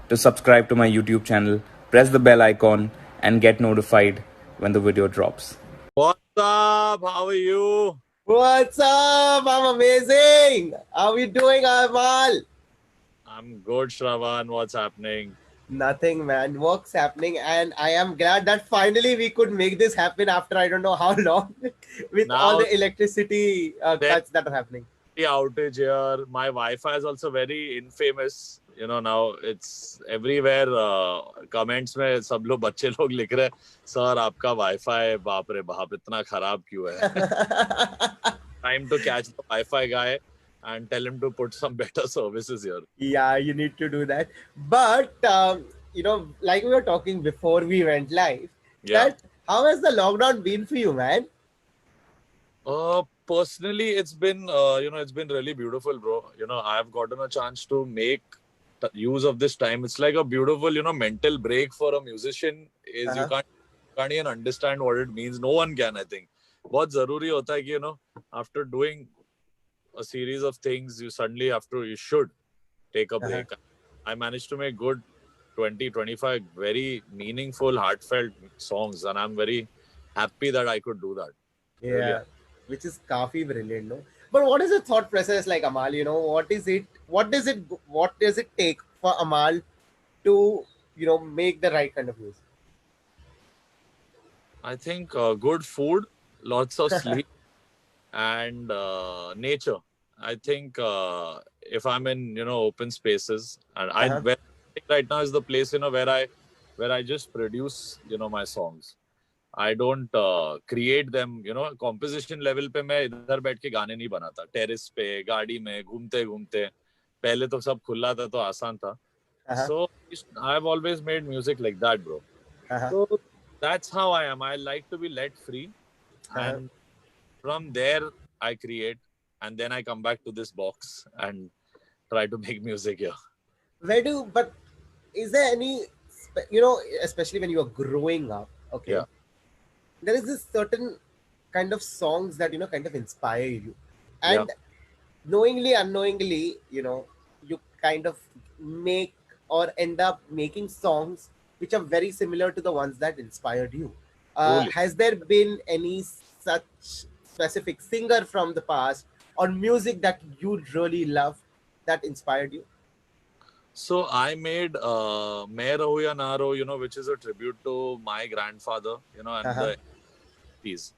to subscribe to my YouTube channel, press the bell icon, and get notified when the video drops. What's up? How are you? What's up? I'm amazing. How are we doing, Amal? I'm good, Shravan. What's happening? Nothing, man. Work's happening, and I am glad that finally we could make this happen after I don't know how long, with all Now the electricity there's cuts that are happening. the outage here. My Wi-Fi is also very infamous. Now it's everywhere. Comments में सब लोग बच्चे लोग लिख रहे हैं, sir आपका wifi बाप रे बाप इतना खराब क्यों है? Time to catch the Wi-Fi guy and tell him to put some better services here. Yeah, you need to do that. But like we were talking before we went live, Yeah. that how has the lockdown been for you, man? Personally, it's been it's been really beautiful, bro. I've gotten a chance to make use of this time. It's like a beautiful, mental break for a musician. Is you can't even understand what it means. No one can, I think. बहुत जरूरी होता है कि after doing a series of things, you should take a break. I managed to make good 20-25 very meaningful, heartfelt songs, and I'm very happy that I could do that. Yeah, Really. which is काफी brilliant, no? But what is the thought process like, Amal? What does it take for Amal to, make the right kind of music? I think good food, lots of sleep, and nature. I think if I'm in open spaces, and where I think right now is the place where I just produce my songs. I don't create them. Composition level पे मैं इधर बैठ के गाने नहीं बनाता. Terrace पे, गाड़ी में, घूमते घूमते. पहले तो सब खुला था तो आसान था. So I've always made music like that, bro. So that's how I am. I like to be let free, and from there I create, and then I come back to this box and try to make music here. But is there any, especially when you are growing up, okay? Yeah. There is this certain kind of songs that, kind of inspire you. And knowingly, unknowingly, you kind of make or end up making songs which are very similar to the ones that inspired you. Truly. Has there been any such specific singer from the past or music that you really love that inspired you? So I made Main Rahu Ya Na Rahu, which is a tribute to my grandfather, and the piece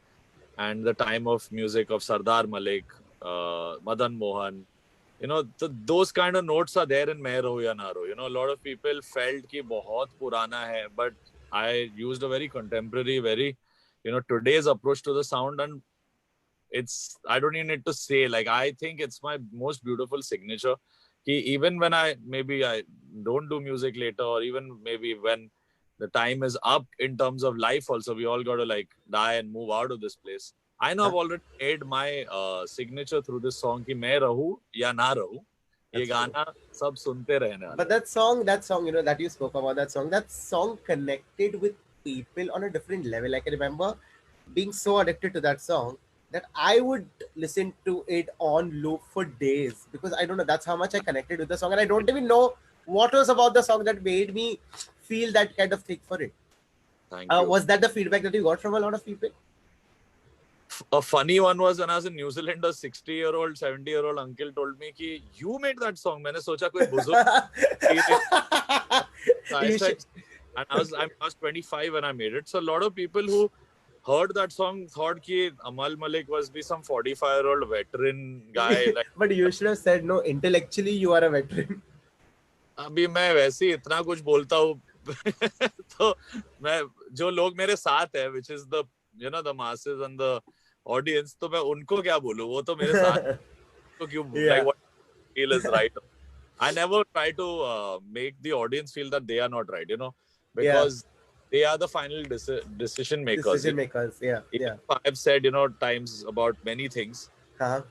and the time of music of Sardar Malik, Madan Mohan. Those kind of notes are there in Main Rahu Ya Na Rahu. A lot of people felt कि बहुत पुराना है, but I used a very contemporary, very today's approach to the sound, and I don't even need to say, like, I think it's my most beautiful signature. Even when I don't do music later, or even maybe when the time is up in terms of life also, we all got to like die and move out of this place. I know I've already made my signature through this song ki main rahu ya na rahu. Ye gaana sab sunte rehne wale. But that song, that you spoke about, that song connected with people on a different level. I can remember being so addicted to that song that I would listen to it on loop for days, because I don't know, that's how much I connected with the song, and I don't even know what was about the song that made me feel that kind of thing for it. Thank you. Was that the feedback that you got from a lot of people? A funny one was when I was in New Zealand, a 60-year-old, 70-year-old uncle told me कि you made that song. मैंने सोचा कोई बुजुर्ग. And I was 25 when I made it. So a lot of people who heard that song thought कि Amal Malik must be some 45-year-old veteran guy. Like, But you should have said, no, intellectually you are a veteran. अभी मैं वैसे ही इतना कुछ बोलता हूँ तो मैं जो लोग मेरे साथ है, which is the the masses and the audience, तो मैं उनको क्या बोलूँ, वो तो मेरे साथ तो क्यों like what I feel is right. I never try to make the audience feel that they are not right, because they are the final decision makers. I've said times about many things. When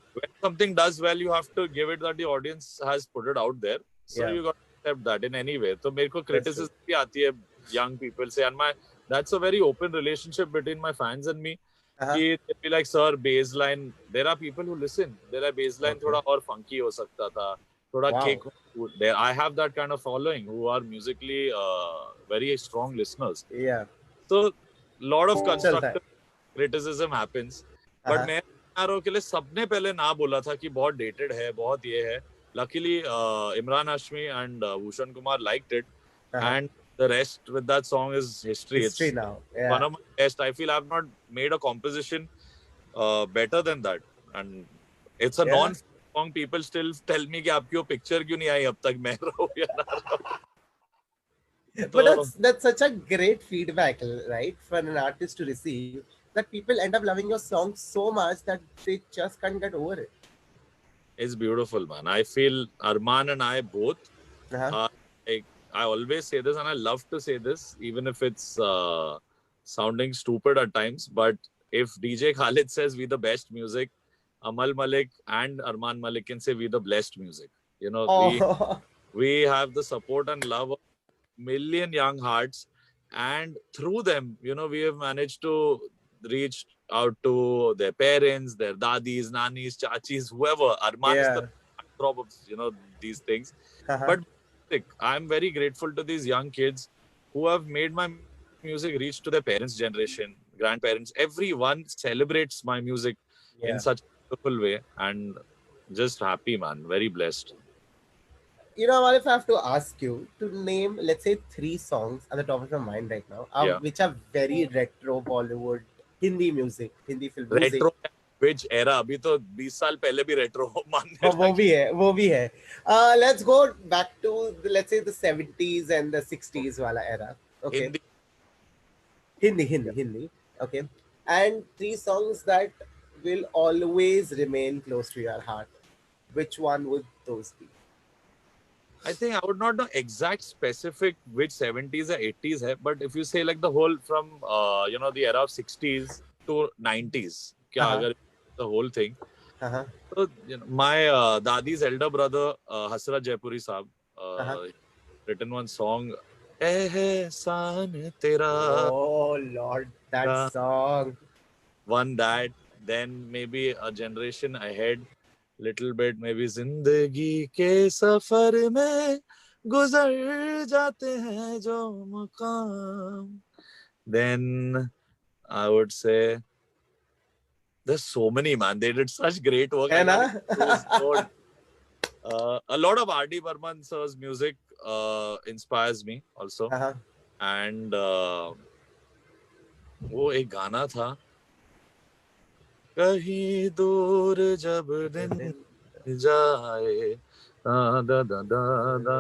something does well, you have to give it that the audience has put it out there, so you got to accept that in any way. So मेरे को criticism भी आती है young people say, and that's a very open relationship between my fans and me. They'll be like, sir, baseline. There are people who listen. There are baseline थोड़ा और funky हो सकता था, थोड़ा kick I have that kind of following who are musically very strong listeners. Yeah. So lot of चलता है. constructive criticism happens. But Uh-huh. मैं यारों के लिए सबने पहले ना बोला था कि बहुत dated है, बहुत ये है. Luckily, Imran Hashmi and Bhushan Kumar liked it, Uh-huh. and the rest with that song is history. History It's now. Yeah. one of my best. I feel I've not made a composition better than that, and it's a Yeah. non-song. People still tell me कि आपकी वो picture क्यों नहीं आई अब तक मैं रहूं या ना रहूं. But So- that's such a great feedback, right, for an artist to receive, that people end up loving your song so much that they just can't get over it. It's beautiful, man. I feel Arman and I both. Uh-huh. I always say this, and I love to say this, even if it's sounding stupid at times. But if DJ Khalid says we the best music, Amal Malik and Arman Malik can say we the blessed music. You know, Oh. we have the support and love of million young hearts, and through them, you know, we have managed to reach out to their parents, their dadis, nanis, chachis, whoever. Arman is the backdrop of, you know, these things. Uh-huh. But I'm very grateful to these young kids who have made my music reach to their parents' generation, grandparents. Everyone celebrates my music in such a beautiful way, and just happy, man. Very blessed. You know, Amal, if I have to ask you to name, let's say, 3 songs at the top of your mind right now, Yeah. which are very retro Bollywood, Hindi music, Hindi film music. Retro which era? अभी तो 20 साल पहले भी retro मानने वो भी है. Let's go back to let's say the 70s and the 60s wala era. Okay. Hindi. Okay. And 3 songs that will always remain close to your heart. Which one would those be? I think I would not know exact specific which 70s or 80s hai, but if you say like the whole from you know, the era of 60s to 90s, kya Uh-huh. agar the whole thing. Uh-huh. So, you know, my Dadi's elder brother Hasrat Jaipuri Saab written one song, Ehsan Tera. Oh Lord, that song. One that, then maybe a generation ahead, little bit maybe जिंदगी के सफर में गुजर जाते हैं जो मकाम. Then I would say there's so many, man. They did such great work. है ना? A lot of R.D. Burman sir's music inspires me also. Uh-huh. And वो एक गाना था, कहीं दूर जब दिन जाए दा दा दा दा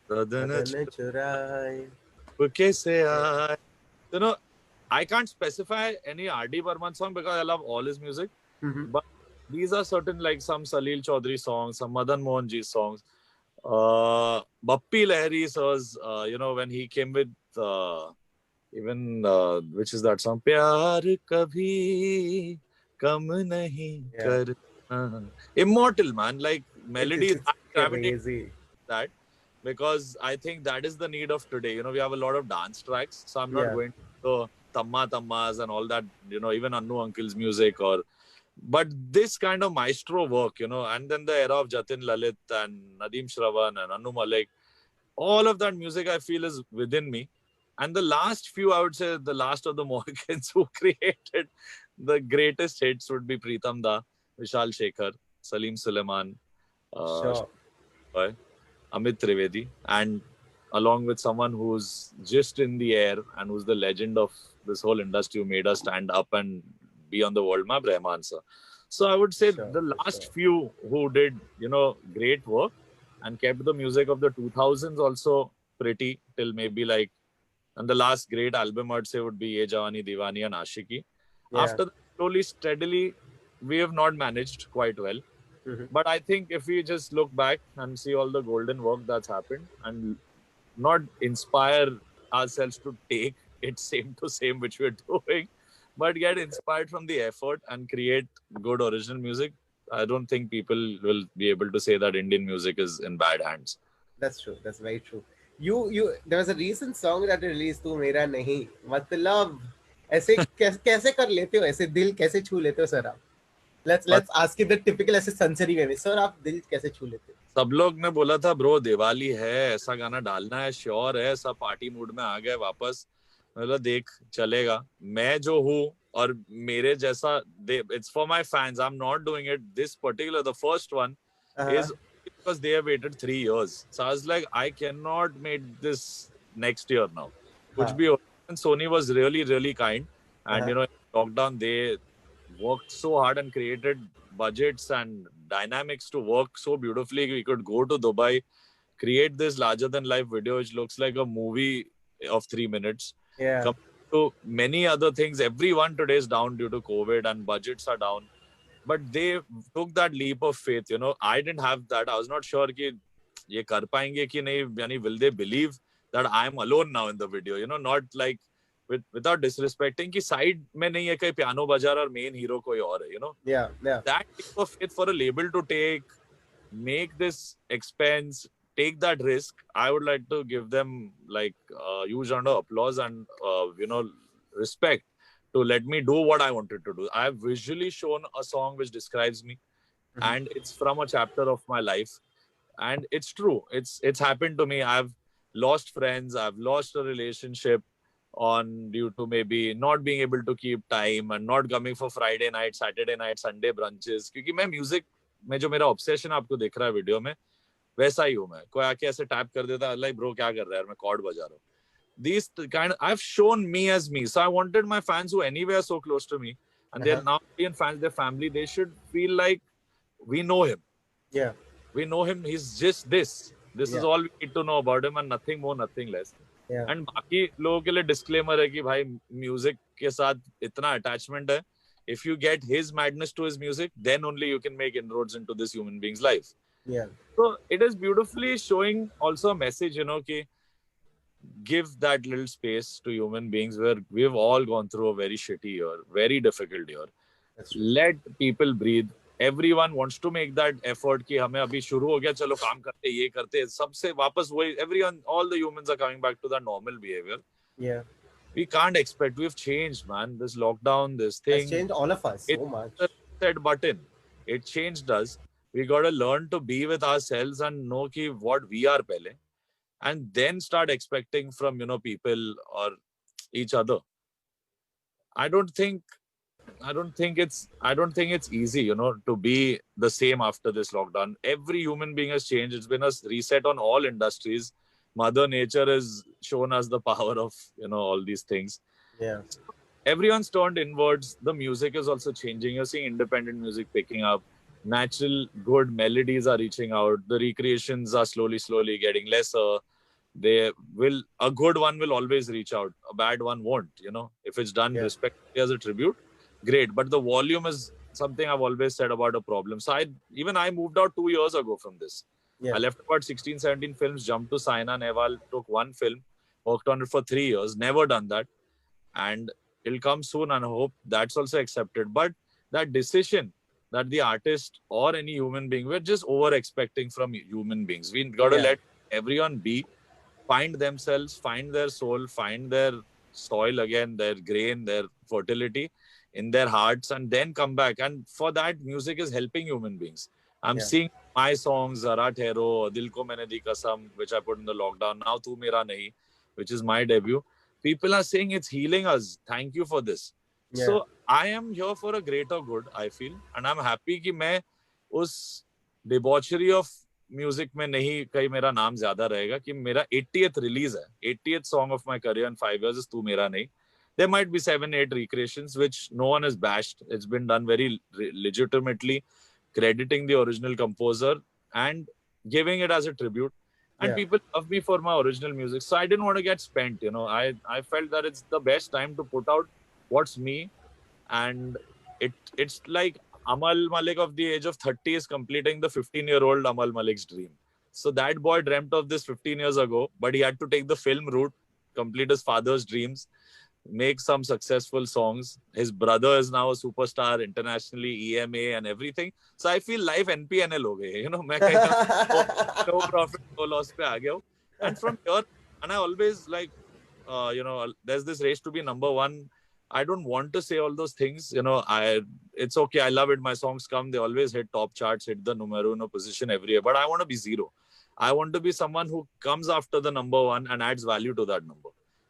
बदन चुराए. कैसे आए. You know, I can't specify any R.D. Burman song because I love all his music. Mhm. But these are certain, like some Salil Chaudhary songs, some Madan Mohan Ji songs. Bappi Lahiri sir's, you know, when he came with even which is that song, Pyar Kabhi Kam Nahi Karna. Immortal, man. Like melodies, I gravitate Crazy. that because I think that is the need of today. You know, we have a lot of dance tracks, so I'm not going to Tamma Tammas and all that, you know, even Annu Uncle's music but this kind of maestro work, you know, and then the era of Jatin Lalit and Nadeem Shravan and Anu Malik, all of that music I feel is within me. And the last few, I would say, the last of the Mohicans who created the greatest hits would be Pritam Da, Vishal Shekhar, Salim Suleiman, Sure. Amit Trivedi, and along with someone who's just in the air and who's the legend of this whole industry who made us stand up and be on the world map, Rahman sir. So I would say the last few who did, you know, great work and kept the music of the 2000s also pretty till maybe like, and the last great album I'd say would be Ye Jawani Diwani and Ashiki. Yeah. After that, slowly, steadily, we have not managed quite well. Mhm. But I think if we just look back and see all the golden work that's happened and not inspire ourselves to take it same to same which we're doing, but get inspired from the effort and create good original music, I don't think people will be able to say that Indian music is in bad hands. That's true. That's very true. There was a recent song that you released, तू मेरा नहीं, मतलब ऐसे कैसे कर लेते हो, ऐसे दिल कैसे छू लेते हो सर आप? Let's ask you the typical ऐसे sensory way में, सर आप दिल कैसे छू लेते हो? सब लोग ने बोला था ब्रो दिवाली है, ऐसा गाना डालना है, श्योर है, सब पार्टी मूड में आ गए वापस। मतलब देख चलेगा, मैं जो हूँ और मेरे जैसा, it's for my fans, I am not doing it this particular, the first one Uh-huh. is because they have waited 3 years. So I was like, I cannot make this next year now. Kuch Huh. bhi ho. And Sony was really, really kind. And, Uh-huh. you know, in lockdown, they worked so hard and created budgets and dynamics to work so beautifully. We could go to Dubai, create this larger than life video, which looks like a movie of 3 minutes. Yeah. Compared to many other things, everyone today is down due to COVID and budgets are down. But they took that leap of faith. You know, I didn't have that. I was not sure कि ये कर पाएंगे कि नहीं. यानी will they believe that I am alone now in the video? You know, not like without disrespecting कि side में नहीं है कहीं piano बजा रहा और main hero कोई और है. You know, Yeah. Yeah. that leap of faith for a label to take, make this expense, take that risk. I would like to give them like huge round of applause and you know, respect to let me do what I wanted to do. I have visually shown a song which describes me, and it's from a chapter of my life, and it's true. It's happened to me. I've lost friends. I've lost a relationship on due to maybe not being able to keep time and not coming for Friday night, Saturday night, Sunday brunches. क्योंकि मैं music में जो मेरा obsession आपको दिख रहा है video में, वैसा ही हूँ मैं. कोई आके ऐसे टैप कर देता है, like bro क्या कर रहा है यार, मैं chord बजा रहा हूँ. These kind of, I've shown me as me. So I wanted my fans who anyway are so close to me, and they're now Indian fans, their family, they should feel like we know him. Yeah. We know him. He's just this. This is all we need to know about him, and nothing more, nothing less. Yeah. And बाकी लोगों के लिए disclaimer है कि भाई music के साथ इतना attachment है. If you get his madness to his music, then only you can make inroads into this human being's life. Yeah. So it is beautifully showing also a message, you know, कि give that little space to human beings where we've all gone through a very shitty year, very difficult year. That's true. Let people breathe. Everyone wants to make that effort कि हमें अभी शुरू हो गया, चलो काम करते, ये करते, सबसे वापस वही. Everyone, all the humans are coming back to that normal behavior. Yeah. We can't expect. We've changed, man. This lockdown, this thing. It's changed all of us so much. It's a reset button. It changed us. We got to learn to be with ourselves and know कि what we are पहले, and then start expecting from, you know, people or each other. I don't think it's easy, you know, to be the same after this lockdown. Every human being has changed. It's been a reset on all industries. Mother Nature has shown us the power of, you know, all these things. Yeah. Everyone's turned inwards. The music is also changing. You're seeing independent music picking up. Natural, good melodies are reaching out. The recreations are slowly getting lesser. A good one will always reach out. A bad one won't, you know. If it's done respectfully as a tribute, great. But the volume is something I've always said about a problem. So I moved out 2 years ago from this. Yeah. I left about 16, 17 films, jumped to Saina Nehwal, took one film, worked on it for 3 years, never done that. And it'll come soon, and I hope that's also accepted. But that decision that the artist or any human being, we're just over expecting from human beings. We got to let everyone be, find themselves, find their soul, find their soil again, their grain, their fertility in their hearts, and then come back. And for that, music is helping human beings. I'm seeing my songs, Zara Thero, Dil Ko Maine Di Kasam, which I put in the lockdown, now Tu Mera Nahi, which is my debut. People are saying it's healing us. Thank you for this. Yeah. So I am here for a greater good, I feel. And I'm happy कि मैं उस debauchery of music में नहीं कहीं मेरा नाम ज्यादा रहेगा कि मेरा 80th release है. 80th song of my career in 5 years is Tu Mera Nahi. There might be 7, 8 recreations, which no one has bashed. It's been done very legitimately, crediting the original composer and giving it as a tribute. And people love me for my original music. So I didn't want to get spent, you know. I felt that it's the best time to put out what's me. And it's like Amal Malik of the age of 30 is completing the 15-year-old Amal Malik's dream. So that boy dreamt of this 15 years ago, but he had to take the film route, complete his father's dreams, make some successful songs. His brother is now a superstar internationally, EMA and everything. So I feel life NPNL ho gayi, you know, मैं कहीं no profit, no loss पे आ गया हूँ. And from here, and I always like, you know, there's this race to be number one. I don't want to say all those things. You know, it's okay. I love it. My songs come, they always hit top charts, hit the numero uno position every year. But I want to be zero. I want to be someone who comes after the number one and adds value to that number.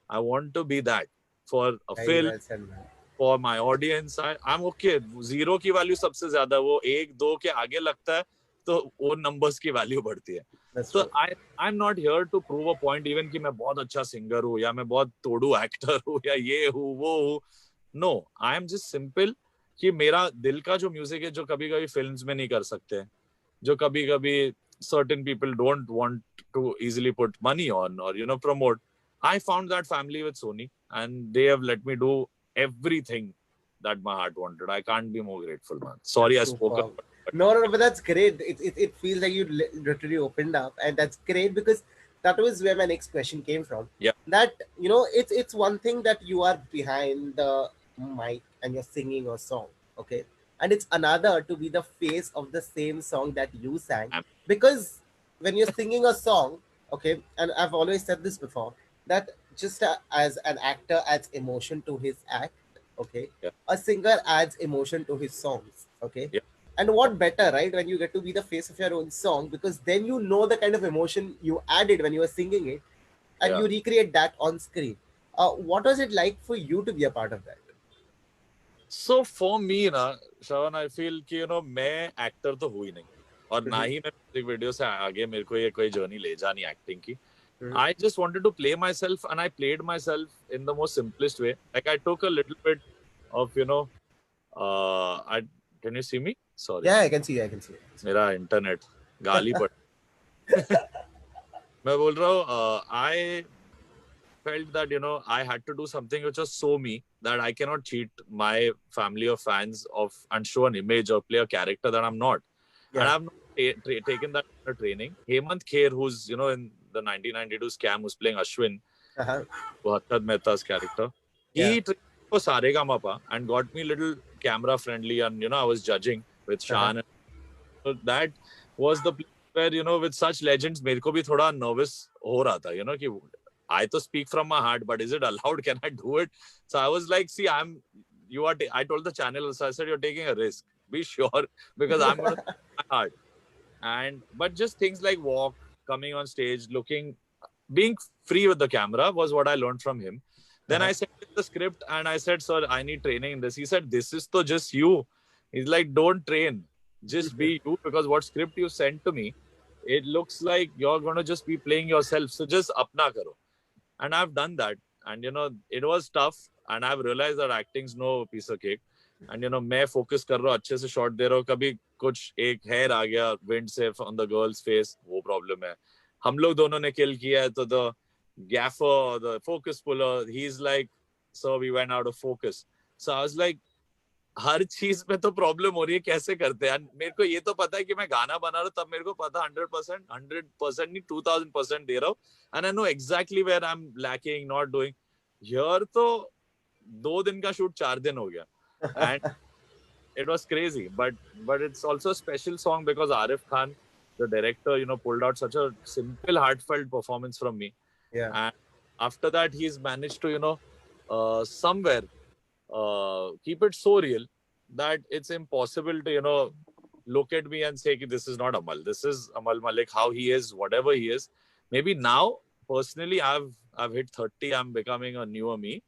I want to be that for a Very film, well said, man. for my audience. I'm okay. Zero की value सबसे ज्यादा, वो एक दो के आगे लगता है तो वो numbers की value बढ़ती है. That's So true. I'm not here to prove a point even कि मैं बहुत अच्छा singer हूँ या मैं बहुत तोड़ू actor हूँ या ये हूँ वो हूँ. No, I am just simple कि मेरा दिल का जो music है जो कभी कभी films में नहीं कर सकते, जो कभी कभी certain people don't want to easily put money on or promote. I found that family with Sony and they have let me do everything that my heart wanted. I can't be more grateful, man. Sorry, I spoke Superb. up. No, but that's great. It feels like you literally opened up, and that's great because that was where my next question came from. Yeah. That it's one thing that you are behind the mic and you're singing a song, okay, and it's another to be the face of the same song that you sang. Am- Because when you're singing a song, okay, and I've always said this before, that just as an actor adds emotion to his act, okay, Yeah. a singer adds emotion to his songs, okay. Yeah. And what better, right, when you get to be the face of your own song, because then you know the kind of emotion you added when you were singing it, and Yeah. you recreate that on screen. What was it like for you to be a part of that? So for me, na, Shravan, I feel कि मैं actor तो हुई नहीं और ना ही मैं music video से आगे मेरे को ये कोई journey ले जानी acting की. I just wanted to play myself and I played myself in the most simplest way. Like I took a little bit of I can you see me? Sorry. Yeah, I can see. मेरा internet गाली पड़ मैं बोल रहा हूँ I felt that I had to do something which was so me that I cannot cheat my family or fans of and show an image or play a character that I'm not. Yeah. And I've not taken that training. Hemant Kher, who's in the 1992 scam, who's playing Ashwin, Uh-huh. Harshad Mehta's character, Yeah. he trained for Saregama and got me little camera friendly, and I was judging with Shan. So that was the place where with such legends, मेरे को भी थोड़ा nervous हो रहा था, कि I to speak from my heart, but is it allowed? Can I do it? So I was like, see, I told the channel, so I said, you're taking a risk. Be sure, because I'm going to my heart. But just things like walk, coming on stage, being free with the camera was what I learned from him. Then I sent him the script and I said, sir, I need training in this. He said, this is to just you. He's like, don't train. Just be you, because what script you sent to me, it looks like you're going to just be playing yourself. So just apna karo. And I've done that. And, it was tough. And I've realized that acting's no piece of cake. And, मैं focus कर रहा हूँ, अच्छे से shot दे रहा हूँ, कभी कुछ एक hair आ गया wind से on the girl's face, वो problem है. हम लोग दोनों ने kill किया है, तो the gaffer, the focus puller, he's like, so we went out of focus. So I was like, हर चीज में तो प्रॉब्लम हो रही है, कैसे करते हैं. मेरे को ये तो पता है कि मैं गाना बना रहा हूँ, तब मेरे को पता 100% नहीं 2000% दे रहा हूँ, and I know exactly where I'm lacking, not doing. Here तो 2 दिन का shoot 4 दिन हो गया, and it was crazy. But it's also a special song because Arif Khan, the director, pulled out such a simple, heartfelt performance from me. Yeah. And after that, he's managed to somewhere keep it so real that it's impossible to look at me and say this is not Amal. This is Amal Malik, how he is, whatever he is. Maybe now, personally, I've hit 30. I'm becoming a newer me.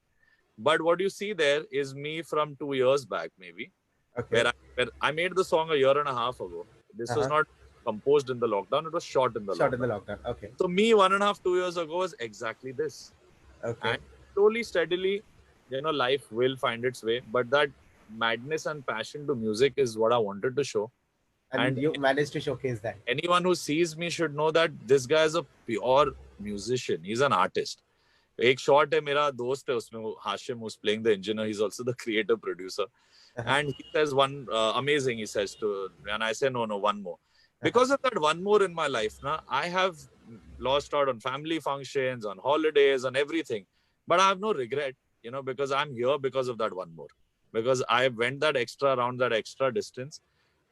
But what you see there is me from 2 years back, maybe, Okay. where I made the song a year and a half ago. This was not composed in the lockdown. It was shot in the Shot lockdown. in the lockdown. Okay. So me 1.5, 2 years ago was exactly this. Okay. And slowly, steadily, life will find its way. But that madness and passion to music is what I wanted to show. And you managed to showcase that. Anyone who sees me should know that this guy is a pure musician. He's an artist. एक shot है, मेरा दोस्त है उसमें, Hashim, who's playing the engineer. He's also the creative producer. And he says one amazing, he says to, and I say, no, one more. Because of that one more in my life, I have lost out on family functions, on holidays, on everything. But I have no regret, because I'm here because of that one more. Because I went that extra round, that extra distance.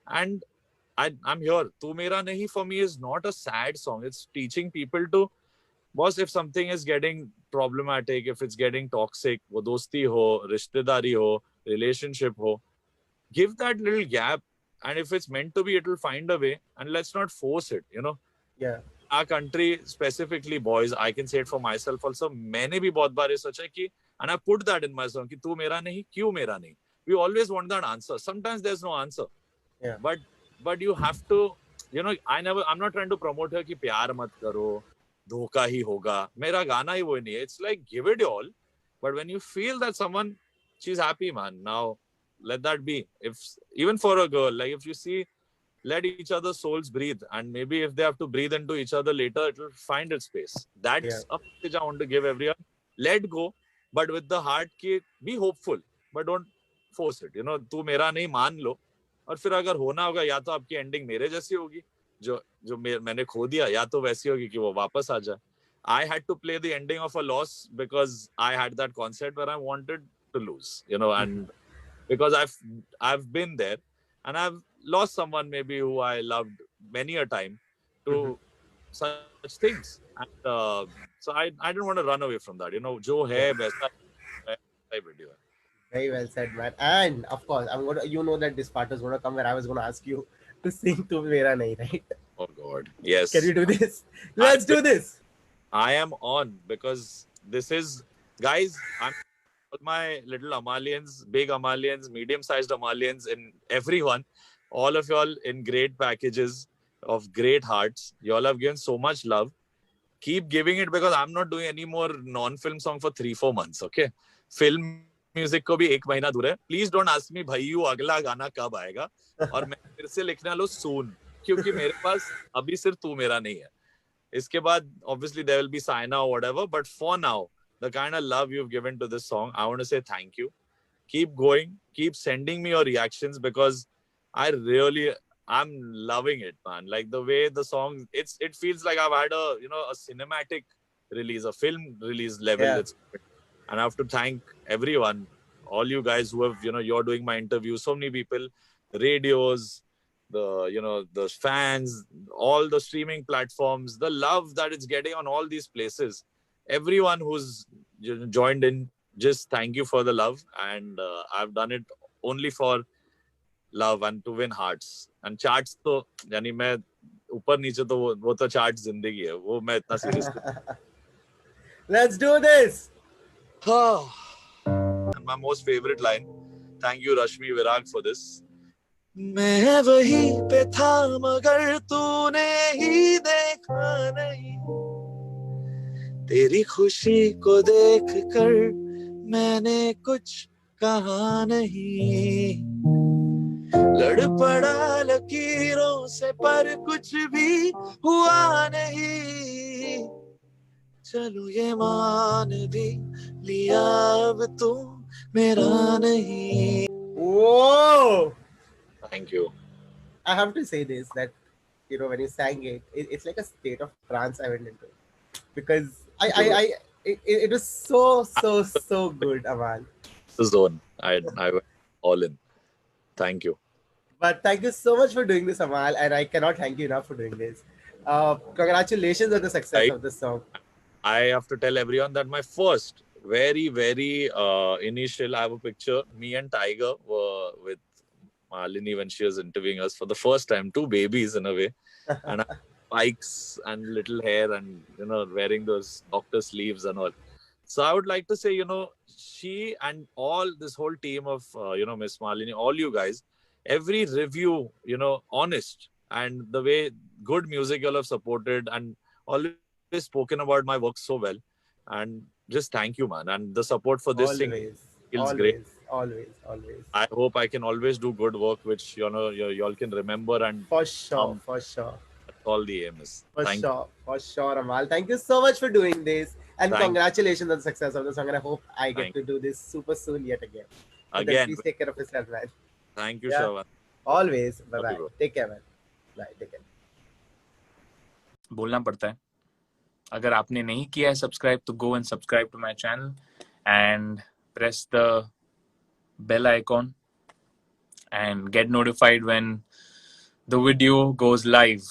And I'm here. Tu Mera Nahi for me is not a sad song. It's teaching people to, boss, if something is getting problematic, if it's getting toxic, wo dosti ho, rishtedari ho, relationship ho, give that little gap. And if it's meant to be, it will find a way. And let's not force it, you know. Yeah. Our country, specifically boys, I can say it for myself also, मैंने भी बहुत बार ये सोचा कि, and I put that in my song, कि तू मेरा नहीं, क्यों मेरा नहीं? We always want that answer. Sometimes there's no answer. Yeah. But you have to, you know, I'm not trying to promote her कि प्यार मत करो, धोखा ही होगा. मेरा गाना ही वो नहीं है. It's like, give it all. But when you feel that someone, she's happy, man, now let that be. If even for a girl, like if you see, let each other's souls breathe, and maybe if they have to breathe into each other later, it will find its space. That's a message I want to give everyone. Let go, but with the heart ki, be hopeful, but don't force it. You know, तू मेरा नहीं मान लो, और फिर अगर होना होगा या तो आपकी एंडिंग मेरे जैसी होगी, जो मैंने खो दिया, या तो वैसी होगी कि वो वापस आ जाए. I had to play the ending of a loss because I had that concept where I wanted to lose, you know, and because I've been there, and I've lost someone maybe who I loved many a time to such things. And so I didn't want to run away from that. You know, jo hai waisa hai video. Very well said, man. And of course, you know that this part is gonna come where I was gonna ask you to sing "Tu Mera Nahi," right? Oh God, yes. Can we do this? Let's do this. I am on, because this is, guys, I'm all my little Amalians, big Amalians, medium-sized Amalians, and everyone, all of y'all in great packages of great hearts. Y'all have given so much love. Keep giving it, because I'm not doing any more non-film song for 3-4 months, okay? Film music को भी 1 महीना दूर है. Please don't ask me, भाईयू अगला गाना कब आएगा, और मैं फिर से लिखना लो soon, क्योंकि मेरे पास अभी सिर्फ तू मेरा नहीं है. इसके बाद obviously there will be Saina or whatever, but for now, the kind of love you've given to this song, I want to say thank you. Keep going, keep sending me your reactions, because I'm loving it, man. Like the way the song, it feels like I've had a cinematic release, a film release level. Yeah. And I have to thank everyone, all you guys who have, you're doing my interviews, so many people, the radios, the fans, all the streaming platforms, the love that it's getting on all these places. Everyone who's joined in, just thank you for the love. And I've done it only for love and to win hearts. And charts तो यानी मैं ऊपर नीचे तो वो तो charts जिंदगी है, वो मैं इतना serious. Let's do this. And my most favorite line, thank you Rashmi Virag for this. मैं वहीं पे था मगर तूने ही देखा नहीं, तेरी खुशी को देख कर मैंने कुछ कहा नहीं, लड़ पड़ा लकीरों से पर कुछ भी हुआ नहीं, चलो ये मान भी लिया अब तू मेरा नहीं. Whoa! Thank you. I have to say this, that when you sang it's like a state of trance I went into, because it was so good, Amal. The zone. I went all in. Thank you. But thank you so much for doing this, Amal, and I cannot thank you enough for doing this. Congratulations on the success of this song. I have to tell everyone that my first, very, very initial, I have a picture, me and Tiger were with Malini when she was interviewing us for the first time, 2 babies in a way, and spikes and little hair and, wearing those doctor sleeves and all. So I would like to say, she and all this whole team of, Miss Malini, all you guys, every review, honest, and the way good music you all have supported and always spoken about my work so well. And just thank you, man. And the support for this thing feels great. Always. I hope I can always do good work, which, you all can remember. And for sure. That's all the aim is. For sure, Amal. Thank you so much for doing this. And congratulations on the success of the song. And I hope I get to do this super soon yet again. Again. Please take care of yourself, man. Thank you, Shravan. Always. Bye-bye. Take care, man. Bye. Take care. बोलना पड़ता है. अगर आपने नहीं किया है subscribe, तो go and subscribe to my channel and press the bell icon and get notified when the video goes live.